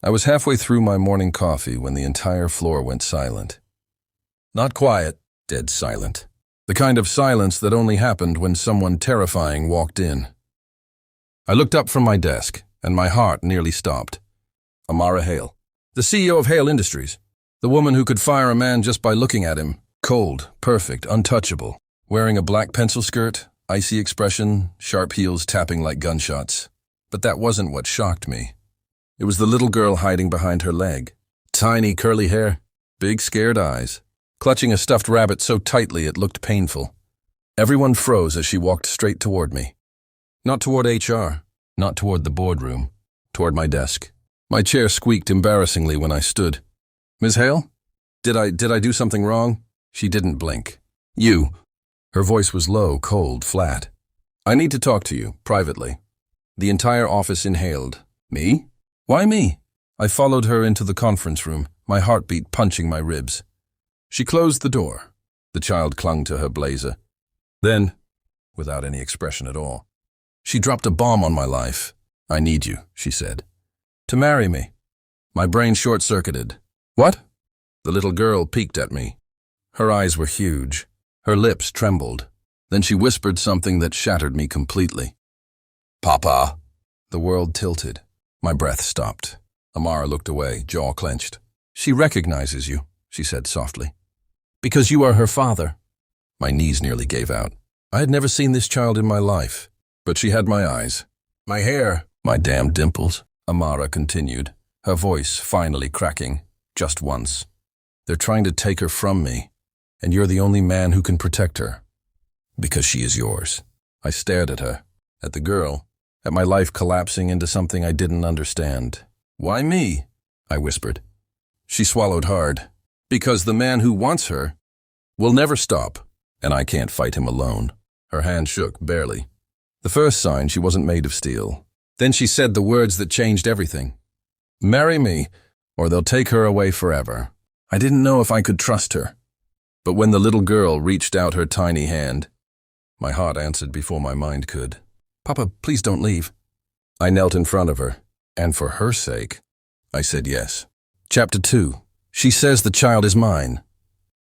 I was halfway through my morning coffee when the entire floor went silent. Not quiet, dead silent. The kind of silence that only happened when someone terrifying walked in. I looked up from my desk, and my heart nearly stopped. Amara Hale, the CEO of Hale Industries, the woman who could fire a man just by looking at him, cold, perfect, untouchable, wearing a black pencil skirt, icy expression, sharp heels tapping like gunshots. But that wasn't what shocked me. It was the little girl hiding behind her leg. Tiny curly hair, big scared eyes, clutching a stuffed rabbit so tightly it looked painful. Everyone froze as she walked straight toward me. Not toward HR, not toward the boardroom, toward my desk. My chair squeaked embarrassingly when I stood. "Ms. Hale? Did I do something wrong?" She didn't blink. "You." Her voice was low, cold, flat. "I need to talk to you, privately." The entire office inhaled. "Me? Why me?" I followed her into the conference room, my heartbeat punching my ribs. She closed the door. The child clung to her blazer. Then, without any expression at all, she dropped a bomb on my life. "I need you," she said. "To marry me." My brain short-circuited. "What?" The little girl peeked at me. Her eyes were huge. Her lips trembled. Then she whispered something that shattered me completely. "Papa." The world tilted. My breath stopped. Amara looked away, jaw clenched. "She recognizes you," she said softly. "Because you are her father." My knees nearly gave out. I had never seen this child in my life, but she had my eyes. "My hair." "My damn dimples," Amara continued, her voice finally cracking, just once. "They're trying to take her from me, and you're the only man who can protect her. Because she is yours." I stared at her, at the girl, at my life collapsing into something I didn't understand. "Why me?" I whispered. She swallowed hard. "Because the man who wants her will never stop, and I can't fight him alone." Her hand shook, barely. The first sign she wasn't made of steel. Then she said the words that changed everything. "Marry me, or they'll take her away forever." I didn't know if I could trust her. But when the little girl reached out her tiny hand, my heart answered before my mind could. "Papa, please don't leave." I knelt in front of her, and for her sake, I said yes. Chapter 2. She says the child is mine.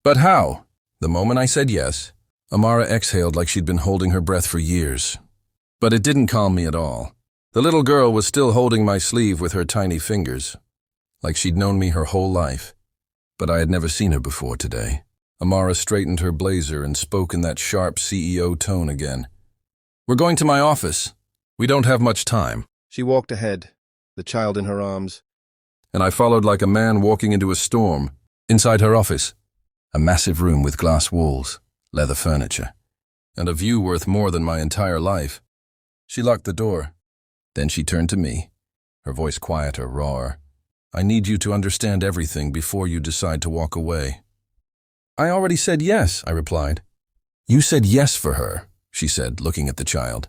But how? The moment I said yes, Amara exhaled like she'd been holding her breath for years. But it didn't calm me at all. The little girl was still holding my sleeve with her tiny fingers, like she'd known me her whole life. But I had never seen her before today. Amara straightened her blazer and spoke in that sharp CEO tone again. "We're going to my office. We don't have much time." She walked ahead, the child in her arms. And I followed like a man walking into a storm. Inside her office, a massive room with glass walls, leather furniture, and a view worth more than my entire life. She locked the door. Then she turned to me, her voice quieter, rawer. "I need you to understand everything before you decide to walk away." "I already said yes," I replied. "You said yes for her," she said, looking at the child.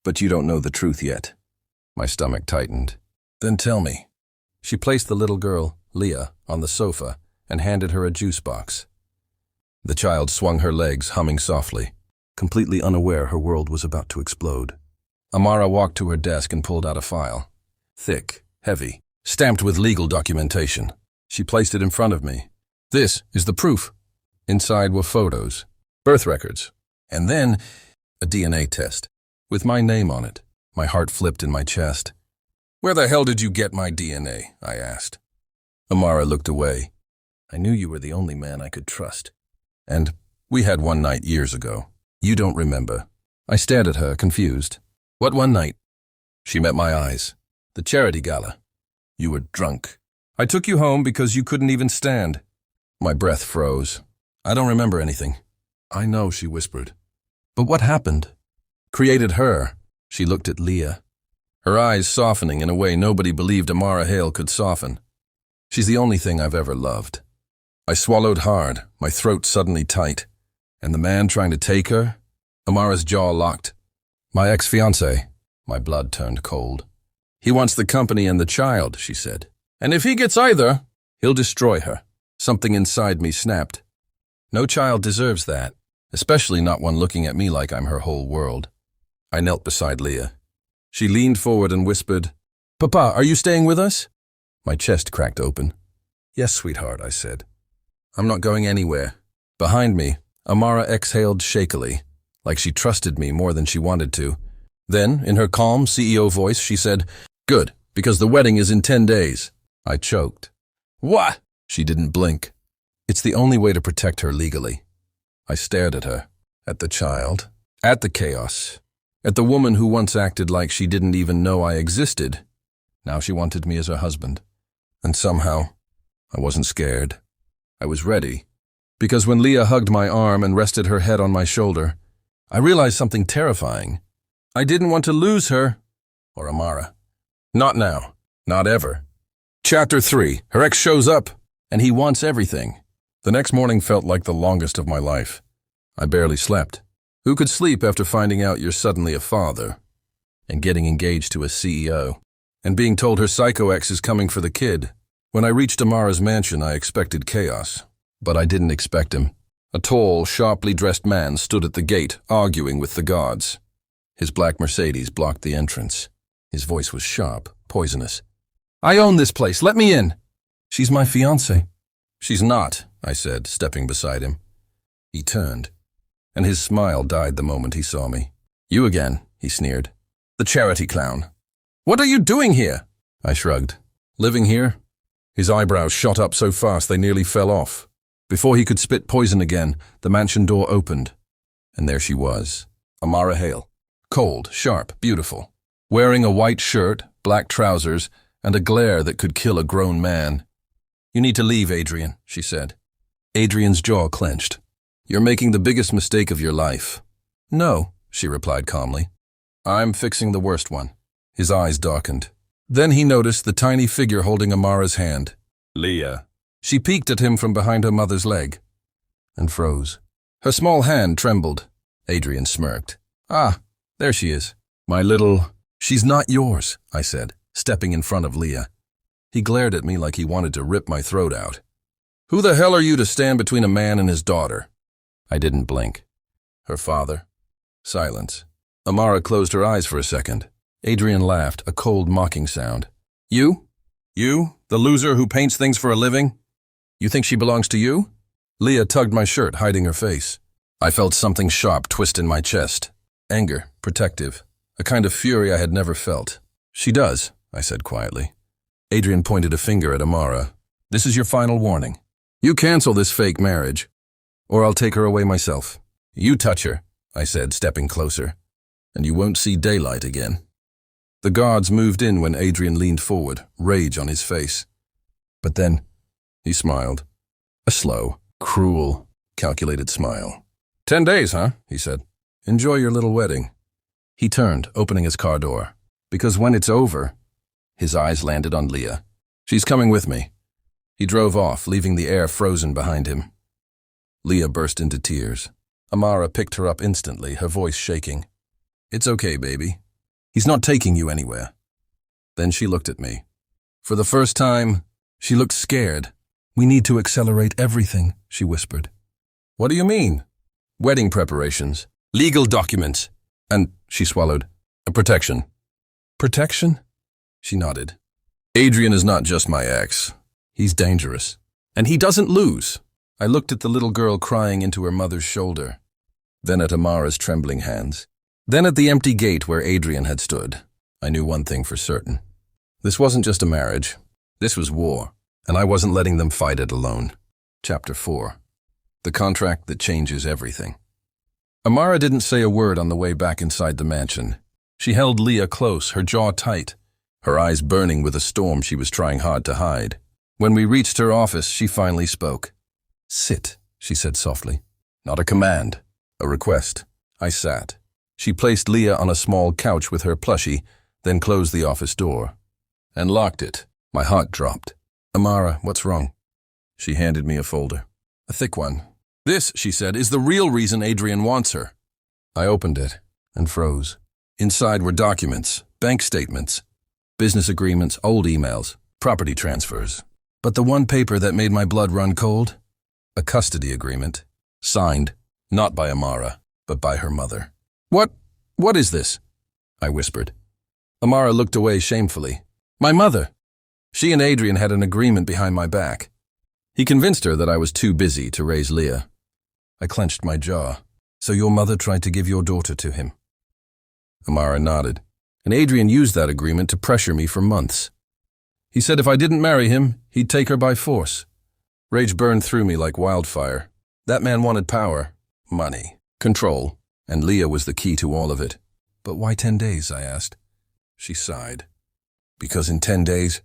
"But you don't know the truth yet." My stomach tightened. "Then tell me." She placed the little girl, Leah, on the sofa and handed her a juice box. The child swung her legs, humming softly, completely unaware her world was about to explode. Amara walked to her desk and pulled out a file. Thick, heavy, stamped with legal documentation. She placed it in front of me. "This is the proof." Inside were photos, birth records, and then a DNA test with my name on it. My heart flipped in my chest. "Where the hell did you get my DNA?" I asked. Amara looked away. "I knew you were the only man I could trust. And we had one night years ago. You don't remember." I stared at her, confused. "What one night?" She met my eyes. "The charity gala. You were drunk. I took you home because you couldn't even stand." My breath froze. "I don't remember anything." "I know," she whispered. "But what happened?" "Created her." She looked at Leah, her eyes softening in a way nobody believed Amara Hale could soften. "She's the only thing I've ever loved." I swallowed hard, my throat suddenly tight. And the man trying to take her? Amara's jaw locked. "My ex-fiancé." My blood turned cold. "He wants the company and the child," she said. "And if he gets either, he'll destroy her." Something inside me snapped. No child deserves that, especially not one looking at me like I'm her whole world. I knelt beside Leah. She leaned forward and whispered, "Papa, are you staying with us?" My chest cracked open. "Yes, sweetheart," I said. "I'm not going anywhere." Behind me, Amara exhaled shakily, like she trusted me more than she wanted to. Then, in her calm CEO voice, she said, "Good, because the wedding is in 10 days. I choked. "What?" She didn't blink. "It's the only way to protect her legally." I stared at her, at the child, at the chaos, at the woman who once acted like she didn't even know I existed. Now she wanted me as her husband. And somehow, I wasn't scared. I was ready. Because when Leah hugged my arm and rested her head on my shoulder, I realized something terrifying. I didn't want to lose her, or Amara. Not now. Not ever. Chapter 3. Her ex shows up, and he wants everything. The next morning felt like the longest of my life. I barely slept. Who could sleep after finding out you're suddenly a father? And getting engaged to a CEO? And being told her psycho ex is coming for the kid? When I reached Amara's mansion, I expected chaos. But I didn't expect him. A tall, sharply dressed man stood at the gate, arguing with the guards. His black Mercedes blocked the entrance. His voice was sharp, poisonous. "I own this place. Let me in." "She's my fiancée." "She's not," I said, stepping beside him. He turned, and his smile died the moment he saw me. "You again," he sneered. "The charity clown." "What are you doing here?" I shrugged. "Living here?" His eyebrows shot up so fast they nearly fell off. Before he could spit poison again, the mansion door opened. And there she was, Amara Hale. Cold, sharp, beautiful. Wearing a white shirt, black trousers, and a glare that could kill a grown man. "You need to leave, Adrian," she said. Adrian's jaw clenched. "You're making the biggest mistake of your life." "No," she replied calmly. "I'm fixing the worst one." His eyes darkened. Then he noticed the tiny figure holding Amara's hand. "Leah." She peeked at him from behind her mother's leg and froze. Her small hand trembled. Adrian smirked. "Ah, there she is. My little—" "She's not yours," I said, stepping in front of Leah. He glared at me like he wanted to rip my throat out. "Who the hell are you to stand between a man and his daughter?" I didn't blink. Her father. Silence. Amara closed her eyes for a second. Adrian laughed, a cold, mocking sound. "You? You, the loser who paints things for a living? You think she belongs to you?" Leah tugged my shirt, hiding her face. I felt something sharp twist in my chest. Anger, protective, a kind of fury I had never felt. "She does," I said quietly. Adrian pointed a finger at Amara. "This is your final warning. You cancel this fake marriage, or I'll take her away myself." "You touch her," I said, stepping closer, "and you won't see daylight again." The guards moved in when Adrian leaned forward, rage on his face. But then he smiled. A slow, cruel, calculated smile. 10 days, huh? He said. "Enjoy your little wedding." He turned, opening his car door. "Because when it's over—" His eyes landed on Leah. "She's coming with me." He drove off, leaving the air frozen behind him. Leah burst into tears. Amara picked her up instantly, her voice shaking. "It's okay, baby. He's not taking you anywhere." Then she looked at me. For the first time, she looked scared. "We need to accelerate everything," she whispered. "What do you mean?" "Wedding preparations, legal documents, and," she swallowed, "a protection." "Protection?" She nodded. "Adrian is not just my ex. He's dangerous. And he doesn't lose." I looked at the little girl crying into her mother's shoulder, then at Amara's trembling hands, then at the empty gate where Adrian had stood. I knew one thing for certain. This wasn't just a marriage. This was war, and I wasn't letting them fight it alone. Chapter 4. The contract that changes everything. Amara didn't say a word on the way back inside the mansion. She held Leah close, her jaw tight, her eyes burning with a storm she was trying hard to hide. When we reached her office, she finally spoke. "Sit," she said softly. Not a command, a request. I sat. She placed Leah on a small couch with her plushie, then closed the office door. And locked it. My heart dropped. "Amara, what's wrong?" She handed me a folder. A thick one. "This," she said, "is the real reason Adrian wants her." I opened it and froze. Inside were documents, bank statements, business agreements, old emails, property transfers. But the one paper that made my blood run cold? A custody agreement, signed, not by Amara, but by her mother. What is this?" I whispered. Amara looked away shamefully. "My mother." She and Adrian had an agreement behind my back. He convinced her that I was too busy to raise Leah. I clenched my jaw. So your mother tried to give your daughter to him? Amara nodded, and Adrian used that agreement to pressure me for months. He said if I didn't marry him, he'd take her by force. Rage burned through me like wildfire. That man wanted power, money, control, and Leah was the key to all of it. But why 10 days, I asked. She sighed. Because in 10 days,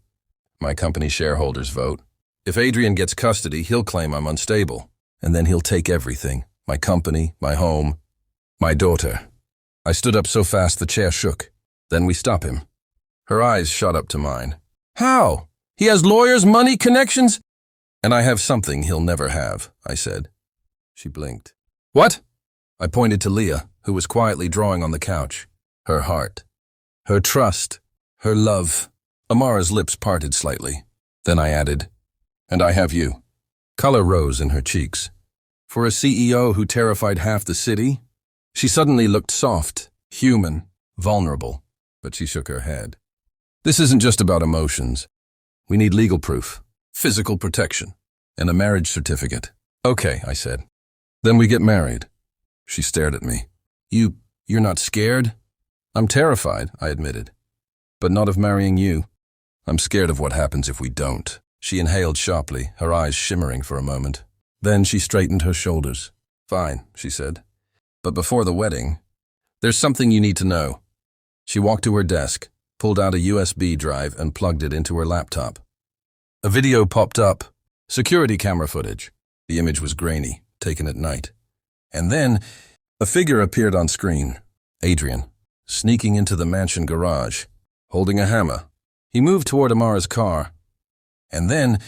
my company shareholders vote. If Adrian gets custody, he'll claim I'm unstable, and then he'll take everything. My company, my home, my daughter. I stood up so fast the chair shook. Then we stop him. Her eyes shot up to mine. How? He has lawyers, money, connections? And I have something he'll never have, I said. She blinked. What? I pointed to Leah, who was quietly drawing on the couch. Her heart. Her trust. Her love. Amara's lips parted slightly. Then I added, and I have you. Color rose in her cheeks. For a CEO who terrified half the city, she suddenly looked soft, human, vulnerable, but she shook her head. This isn't just about emotions. We need legal proof, physical protection, and a marriage certificate. Okay, I said. Then we get married. She stared at me. You're not scared? I'm terrified, I admitted. But not of marrying you. I'm scared of what happens if we don't. She inhaled sharply, her eyes shimmering for a moment. Then she straightened her shoulders. Fine, she said. But before the wedding, there's something you need to know. She walked to her desk, pulled out a USB drive and plugged it into her laptop. A video popped up, security camera footage. The image was grainy, taken at night. And then, a figure appeared on screen. Adrian, sneaking into the mansion garage, holding a hammer. He moved toward Amara's car. And then,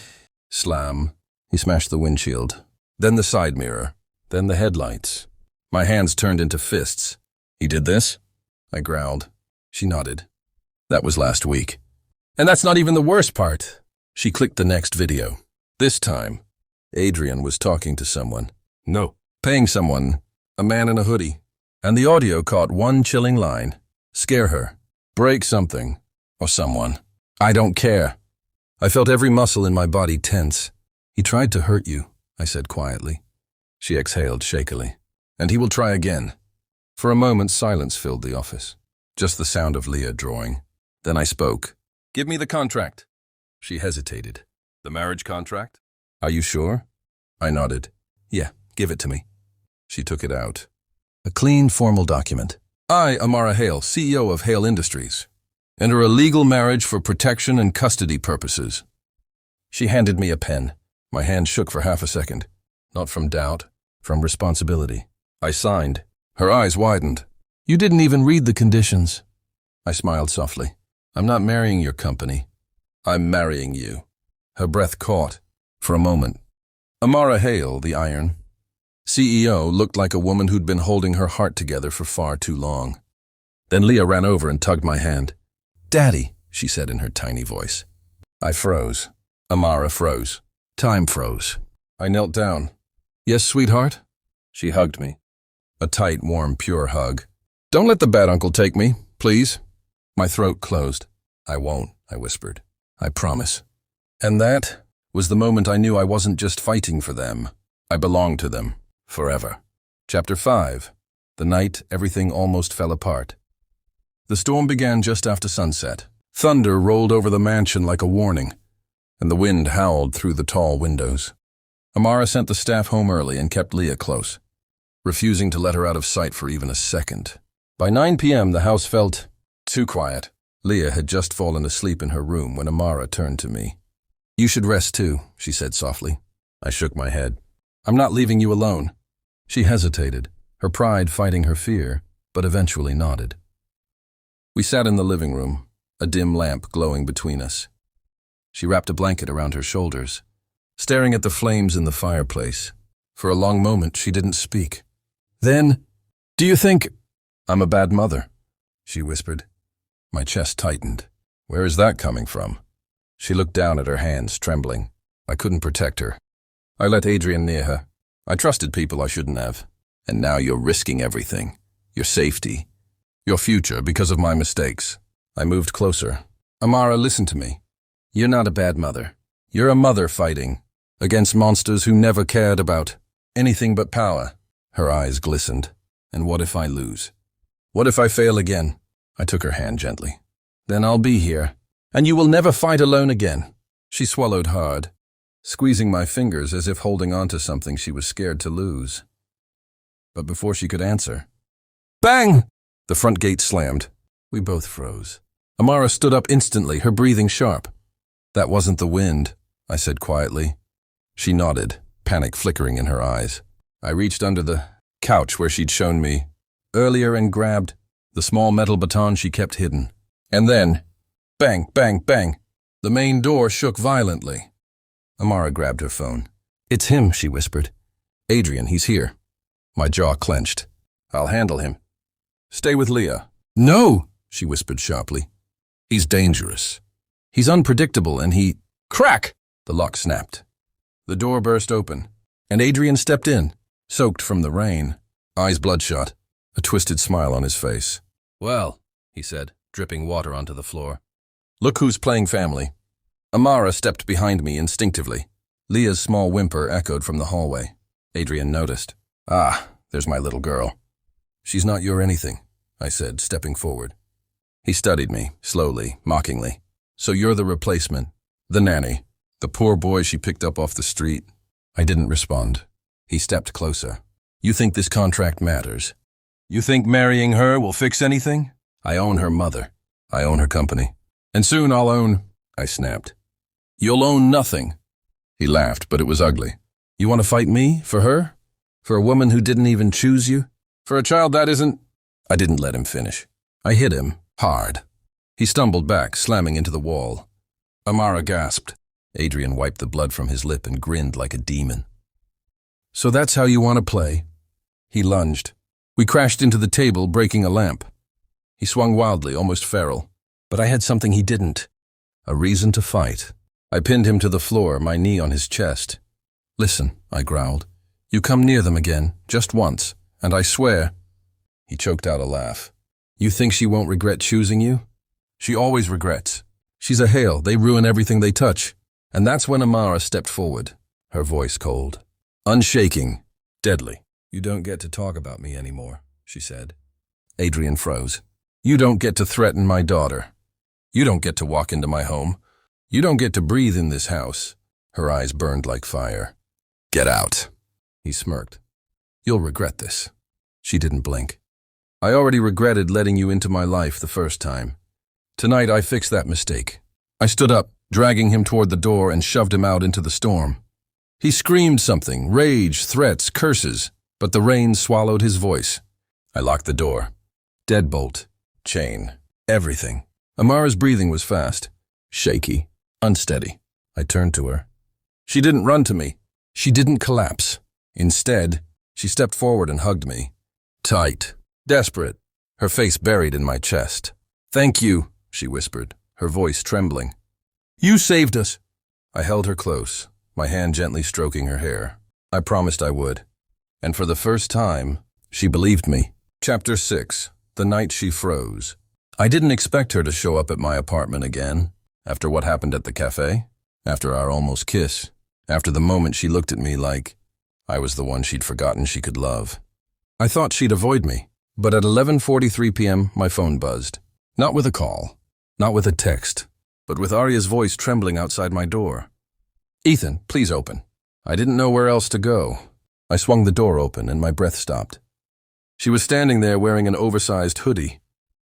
slam, he smashed the windshield. Then the side mirror. Then the headlights. My hands turned into fists. He did this? I growled. She nodded. That was last week. And that's not even the worst part. She clicked the next video. This time, Adrian was talking to someone. No, paying someone, a man in a hoodie. And the audio caught one chilling line. Scare her. Break something. Or someone. I don't care. I felt every muscle in my body tense. He tried to hurt you, I said quietly. She exhaled shakily. And he will try again. For a moment, silence filled the office. Just the sound of Leah drawing. Then I spoke. Give me the contract. She hesitated. The marriage contract? Are you sure? I nodded. Yeah, give it to me. She took it out. A clean, formal document. I, Amara Hale, CEO of Hale Industries, enter a legal marriage for protection and custody purposes. She handed me a pen. My hand shook for half a second. Not from doubt, from responsibility. I signed. Her eyes widened. You didn't even read the conditions. I smiled softly. I'm not marrying your company. I'm marrying you. Her breath caught. For a moment. Amara Hale, the iron CEO, looked like a woman who'd been holding her heart together for far too long. Then Leah ran over and tugged my hand. Daddy, she said in her tiny voice. I froze. Amara froze. Time froze. I knelt down. Yes, sweetheart? She hugged me. A tight, warm, pure hug. Don't let the bad uncle take me, please. My throat closed. I won't, I whispered. I promise. And that was the moment I knew I wasn't just fighting for them. I belonged to them. Forever. Chapter 5. The night everything almost fell apart. The storm began just after sunset. Thunder rolled over the mansion like a warning, and the wind howled through the tall windows. Amara sent the staff home early and kept Leah close, refusing to let her out of sight for even a second. By 9 p.m., the house felt too quiet. Leah had just fallen asleep in her room when Amara turned to me. You should rest too, she said softly. I shook my head. I'm not leaving you alone. She hesitated, her pride fighting her fear, but eventually nodded. We sat in the living room, a dim lamp glowing between us. She wrapped a blanket around her shoulders, staring at the flames in the fireplace. For a long moment, she didn't speak. Then, do you think I'm a bad mother? She whispered. My chest tightened. Where is that coming from? She looked down at her hands, trembling. I couldn't protect her. I let Adrian near her. I trusted people I shouldn't have. And now you're risking everything. Your safety. Your future because of my mistakes. I moved closer. Amara, listen to me. You're not a bad mother. You're a mother fighting against monsters who never cared about anything but power. Her eyes glistened. And what if I lose? What if I fail again? I took her hand gently. Then I'll be here, and you will never fight alone again. She swallowed hard, squeezing my fingers as if holding on to something she was scared to lose. But before she could answer, bang! The front gate slammed. We both froze. Amara stood up instantly, her breathing sharp. That wasn't the wind, I said quietly. She nodded, panic flickering in her eyes. I reached under the couch where she'd shown me earlier and grabbed the small metal baton she kept hidden. And then, bang, bang, bang, the main door shook violently. Amara grabbed her phone. It's him, she whispered. Adrian, he's here. My jaw clenched. I'll handle him. Stay with Leah. No, she whispered sharply. He's dangerous. He's unpredictable and he... Crack! The lock snapped. The door burst open, and Adrian stepped in, soaked from the rain, eyes bloodshot, a twisted smile on his face. Well, he said, dripping water onto the floor. Look who's playing family. Amara stepped behind me instinctively. Leah's small whimper echoed from the hallway. Adrian noticed. Ah, there's my little girl. She's not your anything, I said, stepping forward. He studied me, slowly, mockingly. So you're the replacement, the nanny, the poor boy she picked up off the street. I didn't respond. He stepped closer. You think this contract matters? You think marrying her will fix anything? I own her mother. I own her company. And soon I'll own... I snapped. You'll own nothing. He laughed, but it was ugly. You want to fight me? For her? For a woman who didn't even choose you? For a child that isn't... I didn't let him finish. I hit him, hard. He stumbled back, slamming into the wall. Amara gasped. Adrian wiped the blood from his lip and grinned like a demon. So that's how you want to play? He lunged. We crashed into the table, breaking a lamp. He swung wildly, almost feral. But I had something he didn't. A reason to fight. I pinned him to the floor, my knee on his chest. Listen, I growled. You come near them again, just once, and I swear... He choked out a laugh. You think she won't regret choosing you? She always regrets. She's a Hale, they ruin everything they touch. And that's when Amara stepped forward, her voice cold. Unshaking, deadly. You don't get to talk about me anymore, she said. Adrian froze. You don't get to threaten my daughter. You don't get to walk into my home. You don't get to breathe in this house. Her eyes burned like fire. Get out. He smirked. You'll regret this. She didn't blink. I already regretted letting you into my life the first time. Tonight I fixed that mistake. I stood up, dragging him toward the door and shoved him out into the storm. He screamed something, rage, threats, curses, but the rain swallowed his voice. I locked the door. Deadbolt, chain, everything. Amara's breathing was fast, shaky, unsteady. I turned to her. She didn't run to me. She didn't collapse. Instead, she stepped forward and hugged me. Tight, desperate, her face buried in my chest. Thank you, she whispered, her voice trembling. You saved us. I held her close, my hand gently stroking her hair. I promised I would. And for the first time, she believed me. Chapter 6. The Night She Froze. I didn't expect her to show up at my apartment again, after what happened at the cafe, after our almost kiss, after the moment she looked at me like I was the one she'd forgotten she could love. I thought she'd avoid me, but at 11:43 p.m. my phone buzzed. Not with a call, not with a text, but with Arya's voice trembling outside my door. Ethan, please open. I didn't know where else to go. I swung the door open and my breath stopped. She was standing there wearing an oversized hoodie.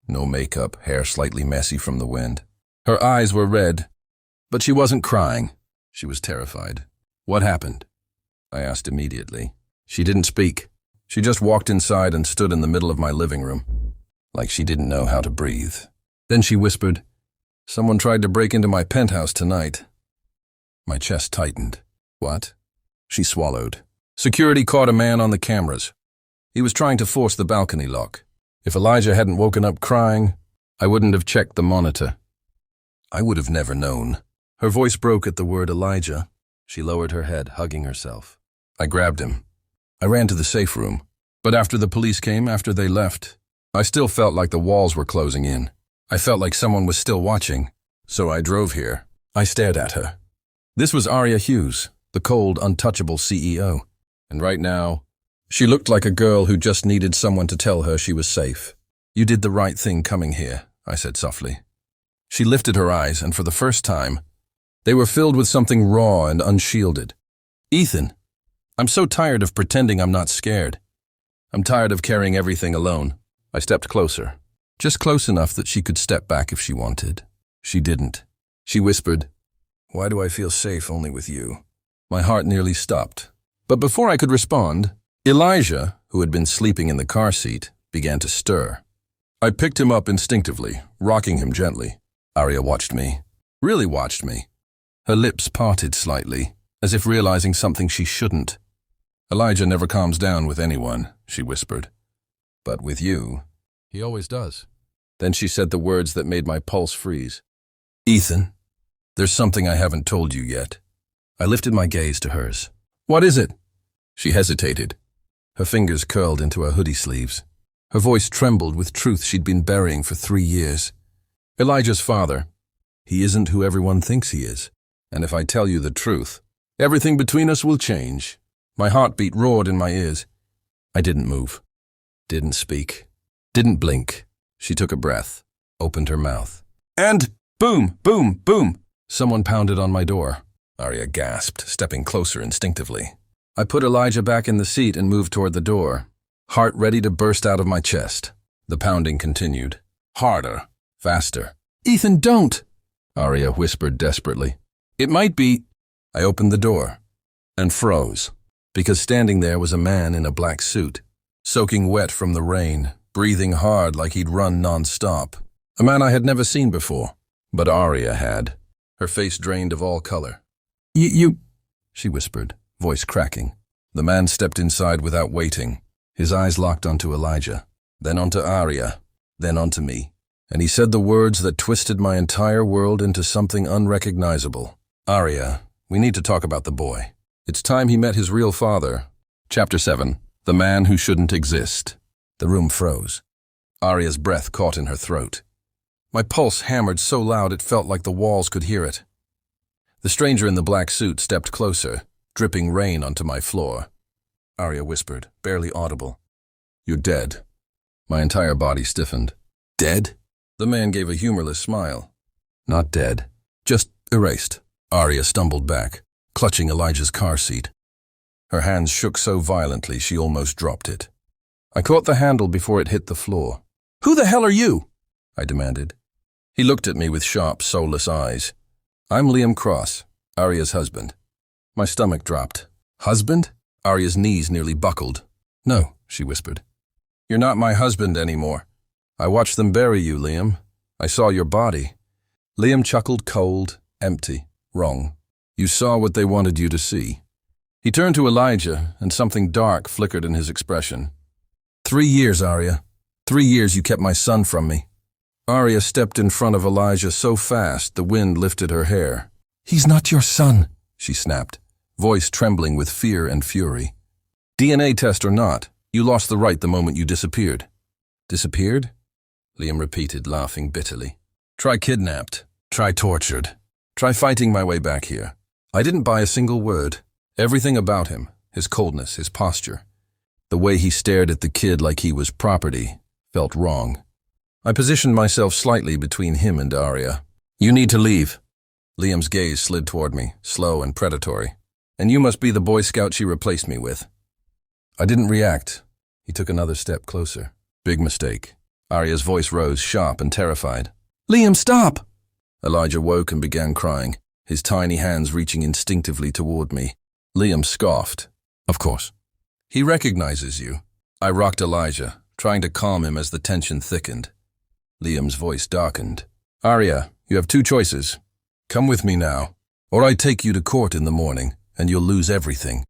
No makeup, hair slightly messy from the wind. Her eyes were red, but she wasn't crying. She was terrified. What happened? I asked immediately. She didn't speak. She just walked inside and stood in the middle of my living room, like she didn't know how to breathe. Then she whispered, "Someone tried to break into my penthouse tonight." My chest tightened. What? She swallowed. Security caught a man on the cameras. He was trying to force the balcony lock. If Elijah hadn't woken up crying, I wouldn't have checked the monitor. I would have never known. Her voice broke at the word Elijah. She lowered her head, hugging herself. I grabbed him. I ran to the safe room. But after the police came, after they left, I still felt like the walls were closing in. I felt like someone was still watching. So I drove here. I stared at her. This was Arya Hughes, the cold, untouchable CEO. And right now, she looked like a girl who just needed someone to tell her she was safe. You did the right thing coming here, I said softly. She lifted her eyes, and for the first time, they were filled with something raw and unshielded. Ethan, I'm so tired of pretending I'm not scared. I'm tired of carrying everything alone. I stepped closer, just close enough that she could step back if she wanted. She didn't. She whispered, "Why do I feel safe only with you?" My heart nearly stopped. But before I could respond, Elijah, who had been sleeping in the car seat, began to stir. I picked him up instinctively, rocking him gently. Arya watched me, really watched me. Her lips parted slightly, as if realizing something she shouldn't. "Elijah never calms down with anyone," she whispered. "But with you, he always does." Then she said the words that made my pulse freeze. "Ethan, there's something I haven't told you yet." I lifted my gaze to hers. "What is it?" She hesitated. Her fingers curled into her hoodie sleeves. Her voice trembled with truth she'd been burying for 3 years. "Elijah's father. He isn't who everyone thinks he is. And if I tell you the truth, everything between us will change." My heartbeat roared in my ears. I didn't move, didn't speak, didn't blink. She took a breath, opened her mouth. And boom, boom, boom! Someone pounded on my door. Arya gasped, stepping closer instinctively. I put Elijah back in the seat and moved toward the door, heart ready to burst out of my chest. The pounding continued. Harder, faster. "Ethan, don't!" Arya whispered desperately. "It might be—" I opened the door and froze, because standing there was a man in a black suit, soaking wet from the rain, breathing hard like he'd run non-stop. A man I had never seen before, but Arya had. Her face drained of all color. You, she whispered, voice cracking. The man stepped inside without waiting. His eyes locked onto Elijah, then onto Arya, then onto me. And he said the words that twisted my entire world into something unrecognizable. "Arya, we need to talk about the boy. It's time he met his real father." Chapter 7. The Man Who Shouldn't Exist. The room froze. Arya's breath caught in her throat. My pulse hammered so loud it felt like the walls could hear it. The stranger in the black suit stepped closer, dripping rain onto my floor. Arya whispered, barely audible. "You're dead." My entire body stiffened. "Dead?" The man gave a humorless smile. "Not dead. Just erased." Arya stumbled back, clutching Elijah's car seat. Her hands shook so violently she almost dropped it. I caught the handle before it hit the floor. "Who the hell are you?" I demanded. He looked at me with sharp, soulless eyes. "I'm Liam Cross, Arya's husband." My stomach dropped. "Husband?" Arya's knees nearly buckled. "No," she whispered. "You're not my husband anymore. I watched them bury you, Liam. I saw your body." Liam chuckled, cold, empty, wrong. "You saw what they wanted you to see." He turned to Elijah, and something dark flickered in his expression. 3 years, Arya. 3 years you kept my son from me." Arya stepped in front of Elijah so fast the wind lifted her hair. "He's not your son," she snapped, voice trembling with fear and fury. "DNA test or not, you lost the right the moment you disappeared." "Disappeared?" Liam repeated, laughing bitterly. "Try kidnapped. Try tortured. Try fighting my way back here. I didn't buy a single word. Everything about him, his coldness, his posture, the way he stared at the kid like he was property, felt wrong. I positioned myself slightly between him and Arya. "You need to leave." Liam's gaze slid toward me, slow and predatory. "And you must be the Boy Scout she replaced me with." I didn't react. He took another step closer. "Big mistake." Arya's voice rose, sharp and terrified. "Liam, stop!" Elijah woke and began crying, his tiny hands reaching instinctively toward me. Liam scoffed. "Of course. He recognizes you." I rocked Elijah, trying to calm him as the tension thickened. Liam's voice darkened. "Arya, you have 2 choices. Come with me now, or I take you to court in the morning, and you'll lose everything.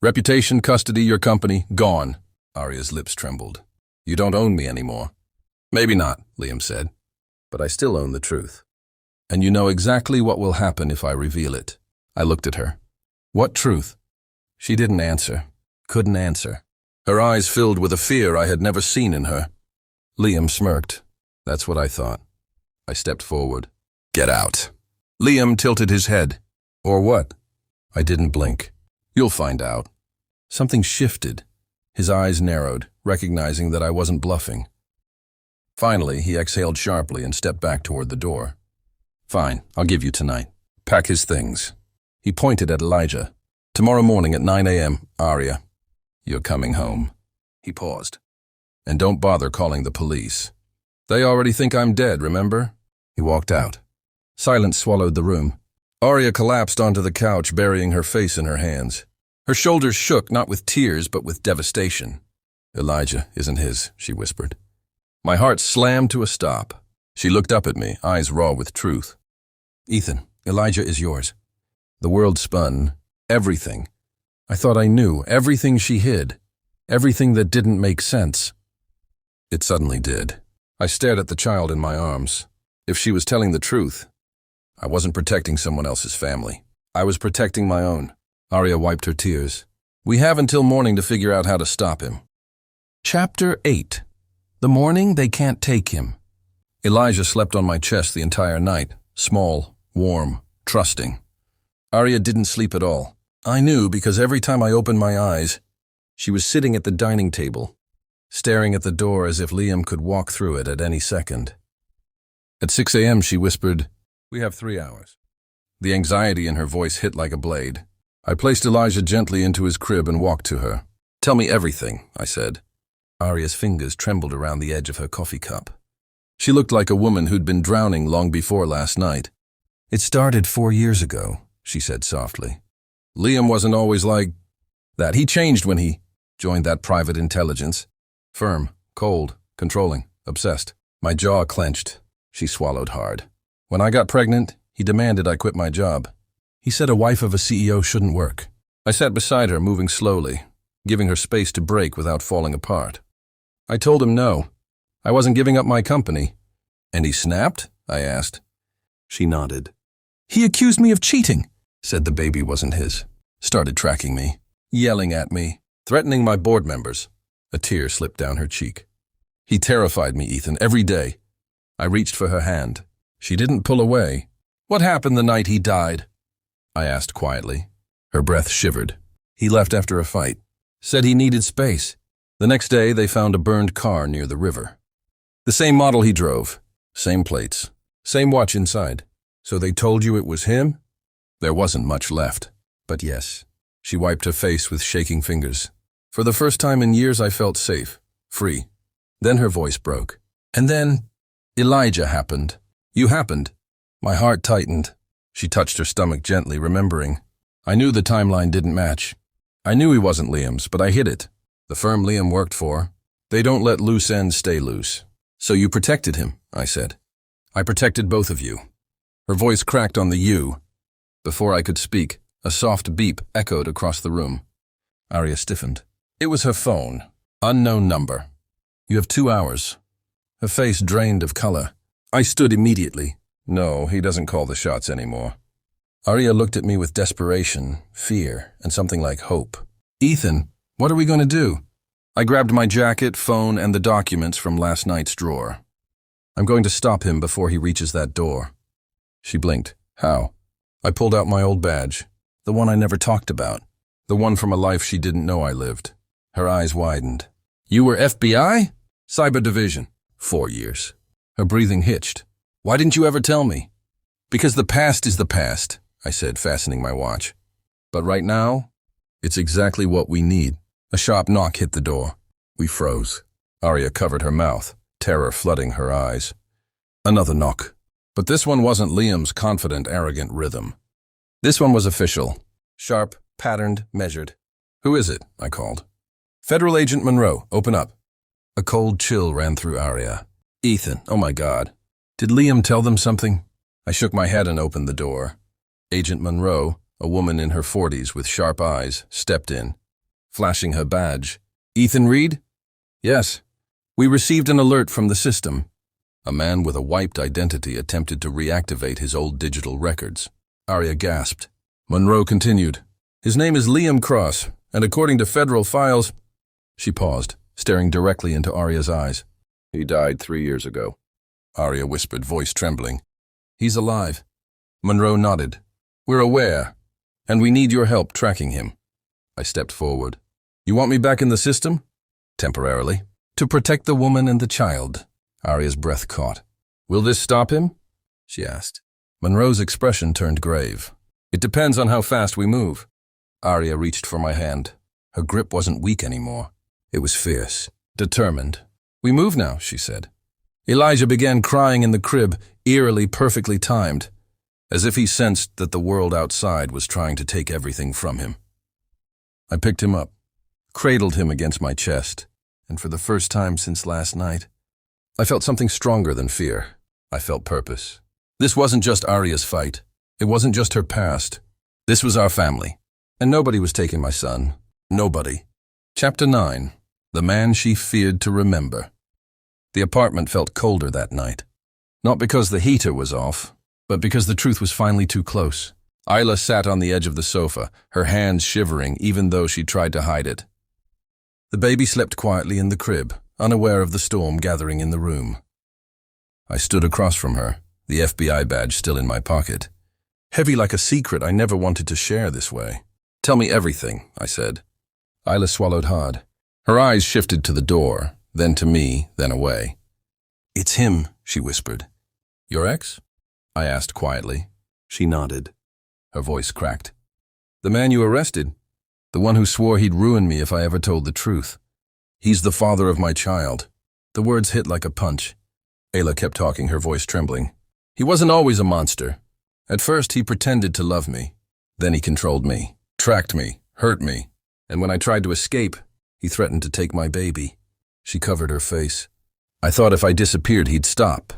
Reputation, custody, your company, gone." Arya's lips trembled. "You don't own me anymore." "Maybe not," Liam said, "but I still own the truth. And you know exactly what will happen if I reveal it." I looked at her. "What truth?" She didn't answer, couldn't answer. Her eyes filled with a fear I had never seen in her. Liam smirked. "That's what I thought." I stepped forward. "Get out." Liam tilted his head. Or what? I didn't blink. You'll find out. Something shifted. His eyes narrowed, recognizing that I wasn't bluffing. Finally, he exhaled sharply and stepped back toward the door. Fine, I'll give you tonight. Pack his things. He pointed at Elijah. Tomorrow morning at 9 a.m., Arya. You're coming home. He paused. And don't bother calling the police. They already think I'm dead, remember? He walked out. Silence swallowed the room. Arya collapsed onto the couch, burying her face in her hands. Her shoulders shook, not with tears, but with devastation. Elijah isn't his, she whispered. My heart slammed to a stop. She looked up at me, eyes raw with truth. Ethan, Elijah is yours. The world spun. Everything. I thought I knew. Everything she hid. Everything that didn't make sense. It suddenly did. I stared at the child in my arms. If she was telling the truth, I wasn't protecting someone else's family. I was protecting my own. Arya wiped her tears. We have until morning to figure out how to stop him. Chapter 8. The morning they can't take him. Elijah slept on my chest the entire night, small, warm, trusting. Arya didn't sleep at all. I knew because every time I opened my eyes, she was sitting at the dining table, staring at the door as if Liam could walk through it at any second. At 6 a.m. she whispered, We have 3 hours. The anxiety in her voice hit like a blade. I placed Elijah gently into his crib and walked to her. Tell me everything, I said. Arya's fingers trembled around the edge of her coffee cup. She looked like a woman who'd been drowning long before last night. It started 4 years ago, she said softly. Liam wasn't always like that. He changed when he joined that private intelligence. Firm, cold, controlling, obsessed. My jaw clenched. She swallowed hard. When I got pregnant, he demanded I quit my job. He said a wife of a CEO shouldn't work. I sat beside her, moving slowly, giving her space to break without falling apart. I told him no. I wasn't giving up my company. And he snapped? I asked. She nodded. He accused me of cheating, said the baby wasn't his. Started tracking me, yelling at me, threatening my board members. A tear slipped down her cheek. He terrified me, Ethan, every day. I reached for her hand. She didn't pull away. What happened the night he died? I asked quietly. Her breath shivered. He left after a fight. Said he needed space. The next day, they found a burned car near the river. The same model he drove. Same plates. Same watch inside. So they told you it was him? There wasn't much left. But yes. She wiped her face with shaking fingers. For the first time in years, I felt safe. Free. Then her voice broke. And then, Elijah happened. You happened. My heart tightened. She touched her stomach gently, remembering. I knew the timeline didn't match. I knew he wasn't Liam's, but I hid it. The firm Liam worked for. They don't let loose ends stay loose. So you protected him, I said. I protected both of you. Her voice cracked on the you. Before I could speak, a soft beep echoed across the room. Arya stiffened. It was her phone. Unknown number. You have 2 hours. Her face drained of color. I stood immediately. No, he doesn't call the shots anymore. Arya looked at me with desperation, fear, and something like hope. Ethan, what are we going to do? I grabbed my jacket, phone, and the documents from last night's drawer. I'm going to stop him before he reaches that door. She blinked. How? I pulled out my old badge, the one I never talked about, the one from a life she didn't know I lived. Her eyes widened. You were FBI? Cyber Division. 4 years. Her breathing hitched. Why didn't you ever tell me? Because the past is the past, I said, fastening my watch. But right now, it's exactly what we need. A sharp knock hit the door. We froze. Arya covered her mouth, terror flooding her eyes. Another knock. But this one wasn't Liam's confident, arrogant rhythm. This one was official. Sharp, patterned, measured. Who is it? I called. Federal Agent Monroe, open up. A cold chill ran through Arya. Ethan, oh my God. Did Liam tell them something? I shook my head and opened the door. Agent Monroe, a woman in her 40s with sharp eyes, stepped in, flashing her badge. Ethan Reed? Yes. We received an alert from the system. A man with a wiped identity attempted to reactivate his old digital records. Arya gasped. Monroe continued. His name is Liam Cross, and according to federal files... She paused, staring directly into Arya's eyes. He died 3 years ago. Arya whispered, voice trembling. He's alive. Monroe nodded. We're aware, and we need your help tracking him. I stepped forward. You want me back in the system? Temporarily. To protect the woman and the child. Arya's breath caught. Will this stop him? She asked. Monroe's expression turned grave. It depends on how fast we move. Arya reached for my hand. Her grip wasn't weak anymore. It was fierce, determined. We move now, she said. Elijah began crying in the crib, eerily perfectly timed, as if he sensed that the world outside was trying to take everything from him. I picked him up, cradled him against my chest, and for the first time since last night, I felt something stronger than fear. I felt purpose. This wasn't just Arya's fight. It wasn't just her past. This was our family. And nobody was taking my son. Nobody. Chapter 9. The Man She Feared to Remember. The apartment felt colder that night. Not because the heater was off, but because the truth was finally too close. Isla sat on the edge of the sofa, her hands shivering even though she tried to hide it. The baby slept quietly in the crib, unaware of the storm gathering in the room. I stood across from her, the FBI badge still in my pocket. Heavy like a secret I never wanted to share this way. Tell me everything, I said. Isla swallowed hard. Her eyes shifted to the door, then to me, then away. It's him, she whispered. Your ex? I asked quietly. She nodded. Her voice cracked. The man you arrested. The one who swore he'd ruin me if I ever told the truth. He's the father of my child. The words hit like a punch. Ayla kept talking, her voice trembling. He wasn't always a monster. At first, he pretended to love me. Then he controlled me, tracked me, hurt me. And when I tried to escape, he threatened to take my baby. She covered her face. I thought if I disappeared, he'd stop.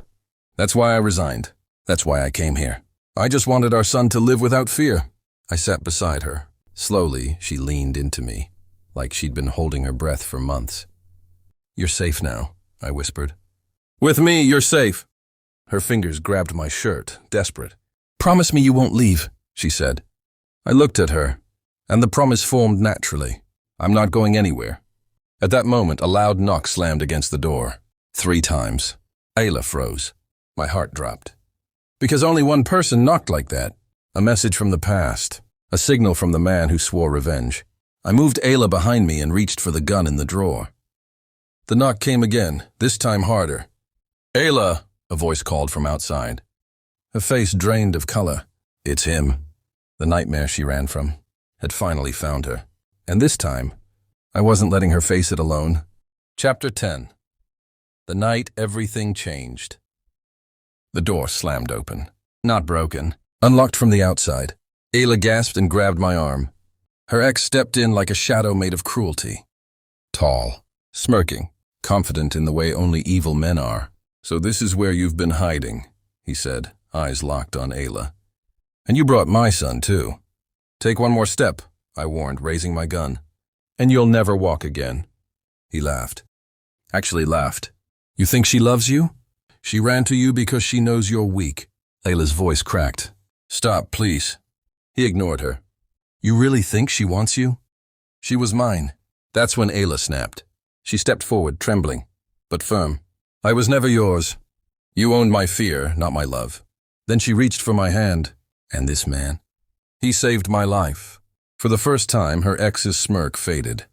That's why I resigned. That's why I came here. I just wanted our son to live without fear. I sat beside her. Slowly, she leaned into me, like she'd been holding her breath for months. You're safe now, I whispered. With me, you're safe. Her fingers grabbed my shirt, desperate. Promise me you won't leave, she said. I looked at her, and the promise formed naturally. I'm not going anywhere. At that moment, a loud knock slammed against the door. 3 times. Ayla froze. My heart dropped. Because only one person knocked like that. A message from the past. A signal from the man who swore revenge. I moved Ayla behind me and reached for the gun in the drawer. The knock came again, this time harder. Ayla, a voice called from outside. Her face drained of color. It's him. The nightmare she ran from had finally found her. And this time, I wasn't letting her face it alone. Chapter 10. The night everything changed. The door slammed open. Not broken. Unlocked from the outside. Ayla gasped and grabbed my arm. Her ex stepped in like a shadow made of cruelty. Tall, smirking, confident in the way only evil men are. So this is where you've been hiding, he said, eyes locked on Ayla. And you brought my son, too. Take one more step, I warned, raising my gun. And you'll never walk again. He laughed. Actually laughed. You think she loves you? She ran to you because she knows you're weak. Ayla's voice cracked. Stop, please. He ignored her. You really think she wants you? She was mine. That's when Ayla snapped. She stepped forward, trembling, but firm. I was never yours. You owned my fear, not my love. Then she reached for my hand. And this man? He saved my life. For the first time, her ex's smirk faded.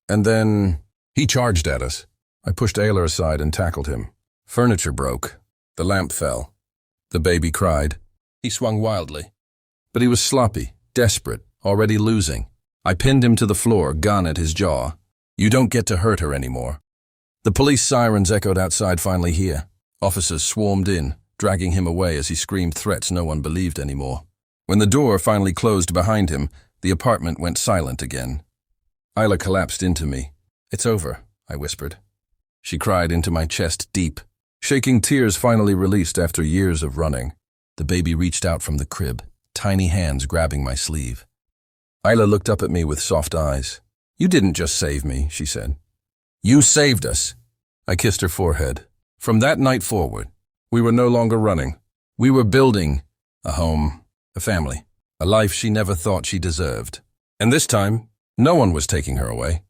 And then he charged at us. I pushed Ayla aside and tackled him. Furniture broke. The lamp fell. The baby cried. He swung wildly. But he was sloppy, desperate, already losing. I pinned him to the floor, gun at his jaw. You don't get to hurt her anymore. The police sirens echoed outside finally here. Officers swarmed in, dragging him away as he screamed threats no one believed anymore. When the door finally closed behind him, the apartment went silent again. Ayla collapsed into me. It's over, I whispered. She cried into my chest deep. Shaking tears finally released after years of running. The baby reached out from the crib, tiny hands grabbing my sleeve. Ayla looked up at me with soft eyes. You didn't just save me, she said. You saved us. I kissed her forehead. From that night forward, we were no longer running. We were building a home, a family, a life she never thought she deserved. And this time, no one was taking her away.